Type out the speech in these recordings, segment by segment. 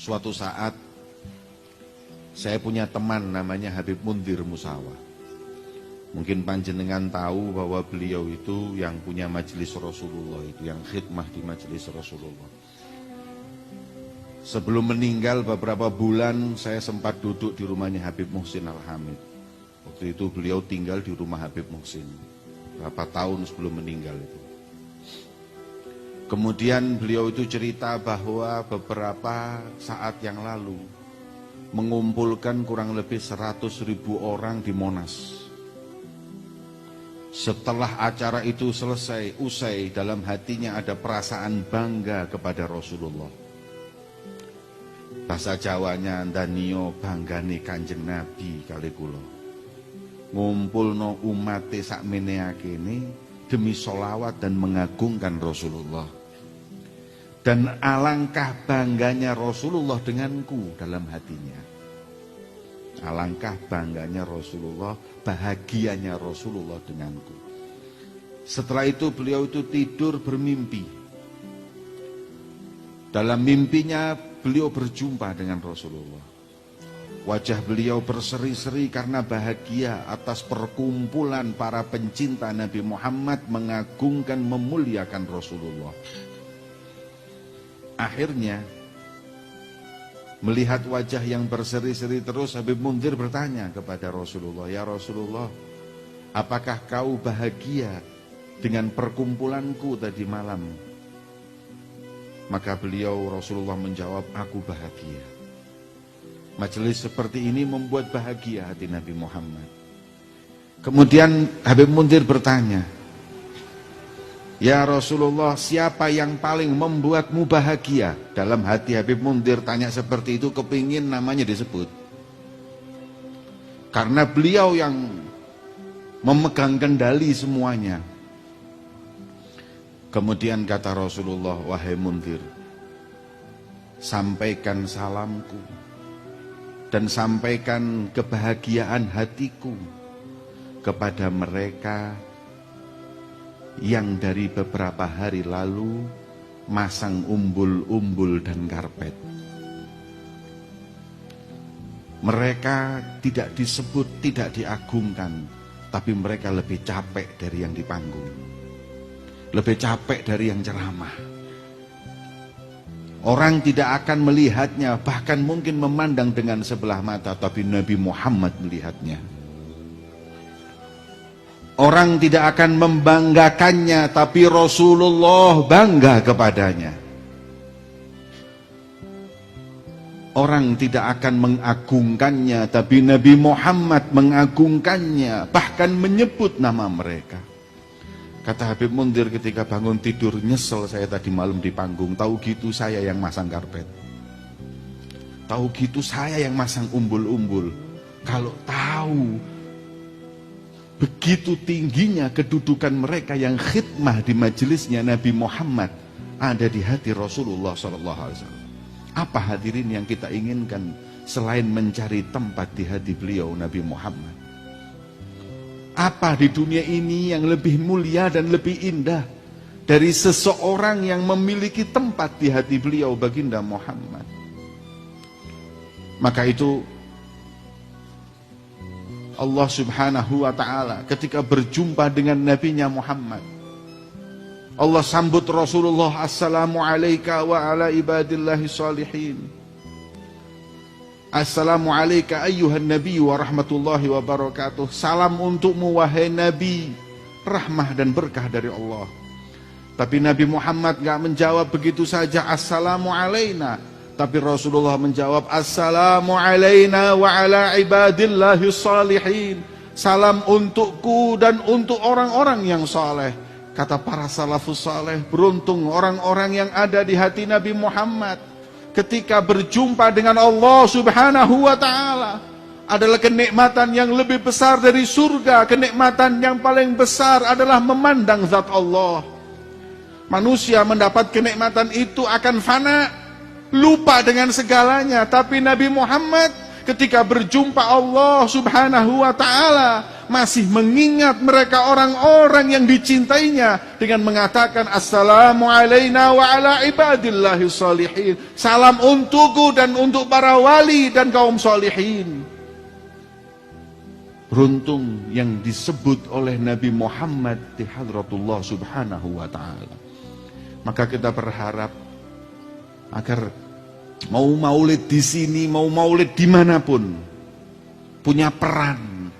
Suatu saat saya punya teman namanya Habib Mundir Musawa. Mungkin panjenengan tahu bahwa beliau itu yang punya majelis Rasulullah, itu yang khidmah di majelis Rasulullah. Sebelum meninggal beberapa bulan saya sempat duduk di rumahnya Habib Muhsin Al-Hamid. Waktu itu beliau tinggal di rumah Habib Muhsin berapa tahun sebelum meninggal itu. Kemudian beliau itu cerita bahwa beberapa saat yang lalu mengumpulkan kurang lebih 100.000 orang di Monas. Setelah acara itu selesai, usai, dalam hatinya ada perasaan bangga kepada Rasulullah. Bahasa Jawanya, Danio banggane Kanjeng Nabi kali kula. Ngumpulno umate sakmene akene demi sholawat dan mengagungkan Rasulullah. Dan alangkah bangganya Rasulullah denganku dalam hatinya. Alangkah bangganya Rasulullah, bahagianya Rasulullah denganku. Setelah itu beliau itu tidur bermimpi. Dalam mimpinya beliau berjumpa dengan Rasulullah. Wajah beliau berseri-seri karena bahagia atas perkumpulan para pencinta Nabi Muhammad mengagungkan, memuliakan Rasulullah. Akhirnya melihat wajah yang berseri-seri terus, Habib Mundir bertanya kepada Rasulullah, "Ya Rasulullah, apakah kau bahagia dengan perkumpulanku tadi malam?" Maka beliau Rasulullah menjawab, "Aku bahagia." Majelis seperti ini membuat bahagia hati Nabi Muhammad. Kemudian Habib Mundir bertanya, "Ya Rasulullah, siapa yang paling membuatmu bahagia?" Dalam hati Habib Mundir tanya seperti itu, kepingin namanya disebut. Karena beliau yang memegang kendali semuanya. Kemudian kata Rasulullah, "Wahai Mundir, sampaikan salamku dan sampaikan kebahagiaan hatiku kepada mereka yang dari beberapa hari lalu masang umbul-umbul dan karpet. Mereka tidak disebut, tidak diagungkan, tapi mereka lebih capek dari yang di panggung, lebih capek dari yang ceramah. Orang tidak akan melihatnya, bahkan mungkin memandang dengan sebelah mata, tapi Nabi Muhammad melihatnya. Orang tidak akan membanggakannya, tapi Rasulullah bangga kepadanya. Orang tidak akan mengagungkannya, tapi Nabi Muhammad mengagungkannya, bahkan menyebut nama mereka. Kata Habib Mundir ketika bangun tidur, "Nyesel saya tadi malam di panggung, tahu gitu saya yang masang karpet. Tahu gitu saya yang masang umbul-umbul. Kalau tahu begitu tingginya kedudukan mereka yang khidmah di majelisnya Nabi Muhammad ada di hati Rasulullah SAW. Apa hadirin yang kita inginkan selain mencari tempat di hati beliau Nabi Muhammad? Apa di dunia ini yang lebih mulia dan lebih indah dari seseorang yang memiliki tempat di hati beliau baginda Muhammad? Maka itu Allah subhanahu wa ta'ala ketika berjumpa dengan nabinya Muhammad, Allah sambut Rasulullah, "Assalamu alayka wa ala ibadillahi salihin. Assalamu alayka ayyuhan nabi wa rahmatullahi wa barakatuh." Salam untukmu wahai Nabi, rahmah dan berkah dari Allah. Tapi Nabi Muhammad gak menjawab begitu saja, "Assalamu alayna." Tapi Rasulullah menjawab, "Assalamu alayna wa ala ibadillahi salihin." Salam untukku dan untuk orang-orang yang saleh. Kata para salafus saleh, beruntung orang-orang yang ada di hati Nabi Muhammad ketika berjumpa dengan Allah subhanahu wa ta'ala. Adalah kenikmatan yang lebih besar dari surga. Kenikmatan yang paling besar adalah memandang zat Allah. Manusia mendapat kenikmatan itu akan fana, lupa dengan segalanya. Tapi Nabi Muhammad ketika berjumpa Allah subhanahu wa ta'ala masih mengingat mereka orang-orang yang dicintainya dengan mengatakan assalamu alaina wa ala ibadillahi sholihin, salam untukku dan untuk para wali dan kaum sholihin. Beruntung yang disebut oleh Nabi Muhammad di hadratullah subhanahu wa ta'ala. Maka kita berharap agar mau maulid di sini, mau maulid dimanapun, punya peran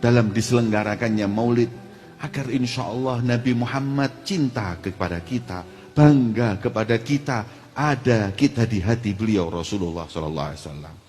dalam diselenggarakannya maulid, agar insya Allah Nabi Muhammad cinta kepada kita, bangga kepada kita, ada kita di hati beliau Rasulullah SAW.